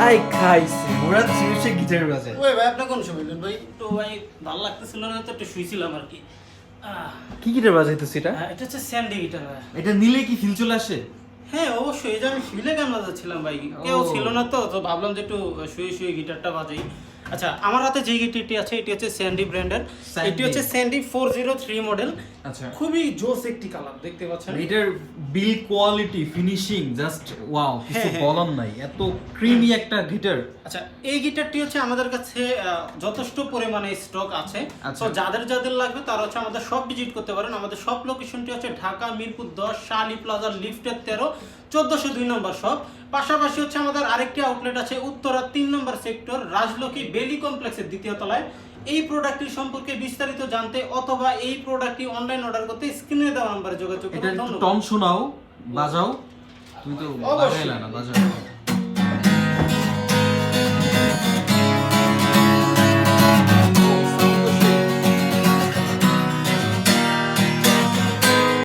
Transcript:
I খাইছে Murad শিরশে guitar বাজায়। ওই ভাই আপনি কোন সময় এলেন ভাই? একটু ভাই ভালো লাগতেছিল না তো একটু শুইছিলাম আর কি। কি গিটার বাজাইতেছ এটা? এটা হচ্ছে স্যান্ডি গিটার। এটা নিলে কি ফিল চলে আসে? হ্যাঁ অবশ্যই, এই যে আমি ফিলে গান বাজাচ্ছিলাম ভাই, কেউ ছিল না তো ভাবলাম যে একটু শুয়ে শুয়ে গিটারটা বাজাই। আচ্ছা, আমার হাতে যে গিটারটি আছে এটি হচ্ছে স্যান্ডি ব্র্যান্ডের, এটি হচ্ছে স্যান্ডি 403 মডেল। আচ্ছা, খুবই জোস একটি কালার দেখতে পাচ্ছেন। এটার বিল কোয়ালিটি ফিনিশিং জাস্ট ওয়াও, কিছু বলার নাই, এত ক্রিমি একটা গিটার। আচ্ছা, এই গিটারটি হচ্ছে আমাদের কাছে যথেষ্ট পরিমাণে স্টক আছে। আচ্ছা। তো যাদের যাদের লাগবে তারা হচ্ছে আমাদের শপ ভিজিট করতে পারেন। আমাদের শপ লোকেশনটি হচ্ছে ঢাকা মিরপুর 10 শালি প্লাজা লিফটের 13 1402 নম্বর শপ। পাশাপাশি হচ্ছে আমাদের আরেকটি আউটলেট আছে উত্তরা 3 নম্বর সেক্টর রাজলক্ষ্মী বেলি কমপ্লেক্সের দ্বিতীয় তলায়। এই প্রোডাক্টটি সম্পর্কে বিস্তারিত জানতে অথবা এই প্রোডাক্টটি অনলাইন অর্ডার করতে স্ক্রিনে দেওয়া নম্বরে যোগাযোগ এটা করুন। একটু টন শোনাও, বাজাও। তুমি তো অবশ্যই। বাজাইলা না, বাজাও।